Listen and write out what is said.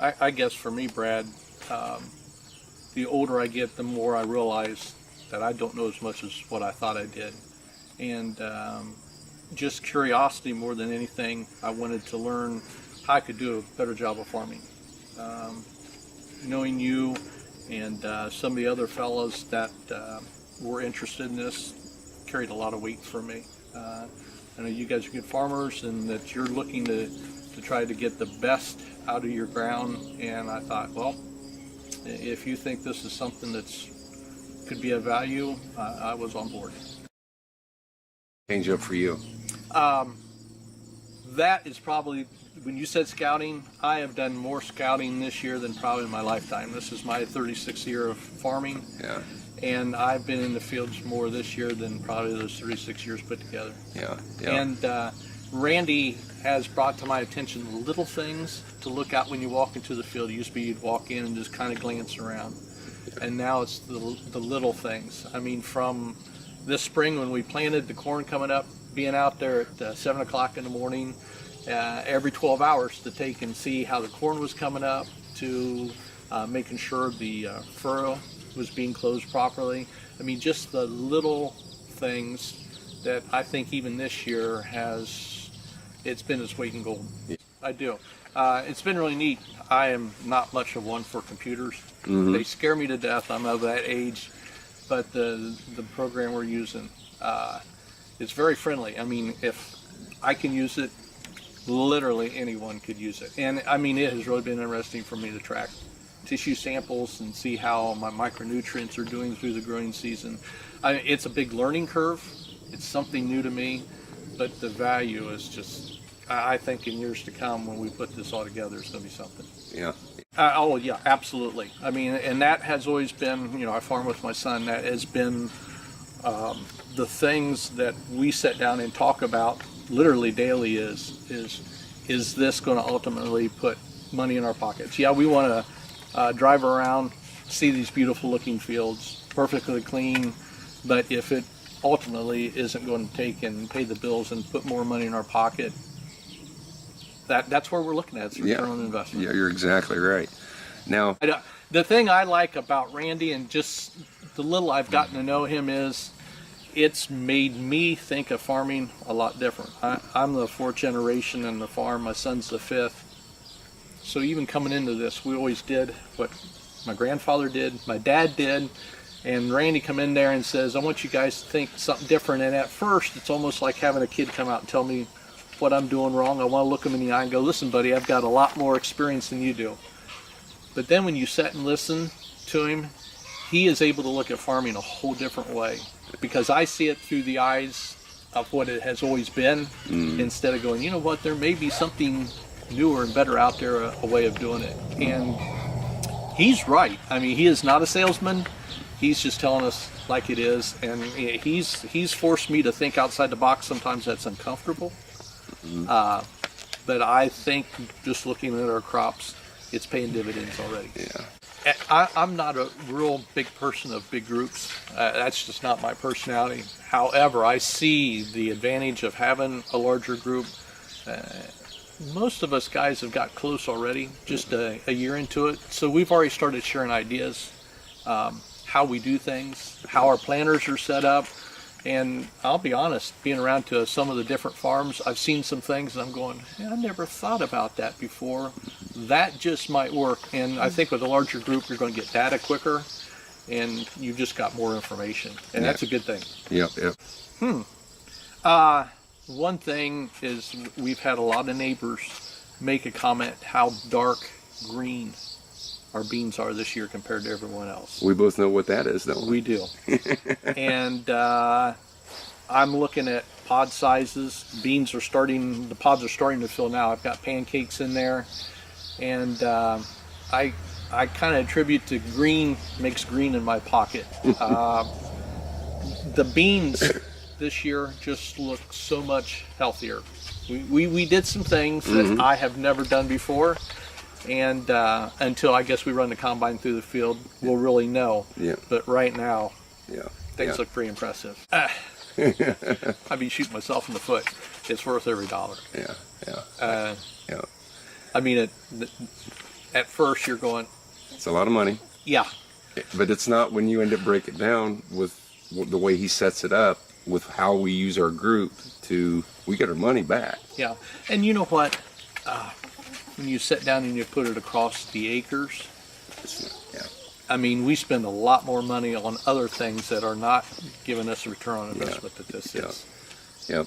I guess for me, Brad, the older I get, the more I realize that I don't know as much as what I thought I did. And just curiosity more than anything, I wanted to learn how I could do a better job of farming. Knowing you and some of the other fellows that were interested in this carried a lot of weight for me. I know you guys are good farmers and that you're looking to try to get the best out of your ground, and I thought, well, if you think this is something that's could be of value, I was on board. Change up for you. That is probably, when you said scouting, I have done more scouting this year than probably in my lifetime. This is my 36th year of farming. Yeah. And I've been in the fields more this year than probably those 36 years put together. Yeah. Yeah. And Randy has brought to my attention the little things to look out when you walk into the field. It used to be you'd walk in and just kind of glance around. And now it's the little things. I mean, from this spring when we planted the corn coming up, being out there at 7 o'clock in the morning, every 12 hours to take and see how the corn was coming up, to making sure the furrow was being closed properly. I mean, just the little things that I think even this year it's been its weight in gold. Yeah. I do. It's been really neat. I am not much of one for computers. Mm-hmm. They scare me to death. I'm of that age. But the program we're using, it's very friendly. I mean, if I can use it, literally anyone could use it. And I mean, it has really been interesting for me to track tissue samples and see how my micronutrients are doing through the growing season. It's a big learning curve. It's something new to me, but the value is just, I think in years to come when we put this all together, it's going to be something. Yeah. Oh yeah, absolutely. I mean, and that has always been, you know, I farm with my son, that has been the things that we sit down and talk about literally daily is this going to ultimately put money in our pockets? Yeah, we want to drive around, see these beautiful looking fields, perfectly clean, but if it ultimately isn't going to take and pay the bills and put more money in our pocket, that's where we're looking at. It's return on investment. Yeah, you're exactly right. Now, the thing I like about Randy, and just the little I've gotten to know him, is it's made me think of farming a lot different. I'm the fourth generation in the farm. My son's the fifth. So even coming into this, we always did what my grandfather did, my dad did, and Randy come in there and says, I want you guys to think something different. And at first, it's almost like having a kid come out and tell me what I'm doing wrong. I want to look him in the eye and go, listen, buddy, I've got a lot more experience than you do. But then when you sit and listen to him, he is able to look at farming a whole different way, because I see it through the eyes of what it has always been, instead of going, you know what, there may be something newer and better out there, a way of doing it. And he's right. I mean, he is not a salesman. He's just telling us like it is, and he's forced me to think outside the box. Sometimes that's uncomfortable. But I think just looking at our crops, it's paying dividends already. yeah. I'm not a real big person of big groups. That's just not my personality. However, I see the advantage of having a larger group. Most of us guys have got close already, just a year into it. So we've already started sharing ideas, how we do things, how our planters are set up. And I'll be honest, being around to some of the different farms, I've seen some things and I'm going, I never thought about that before. That just might work. And I think with a larger group, you're going to get data quicker, and you've just got more information. And that's a good thing. Yep. One thing is we've had a lot of neighbors make a comment how dark green our beans are this year compared to everyone else. We both know what that is, don't we? We do. And I'm looking at pod sizes. The pods are starting to fill now. I've got pancakes in there. And I kind of attribute to green makes green in my pocket. The beans this year just look so much healthier. We did some things that I have never done before. And until I guess we run the combine through the field, we'll really know. Yeah. But right now, Yeah. things look pretty impressive. I'd be shooting myself in the foot. It's worth every dollar. Yeah. Uh, Yeah. I mean, at first you're going, It's a lot of money, yeah, but it's not when you end up breaking it down with the way he sets it up, with how we use our group we get our money back. yeah. And you know what? When you sit down and you put it across the acres, Yeah. I mean, we spend a lot more money on other things that are not giving us a return on investment that this is. Yep.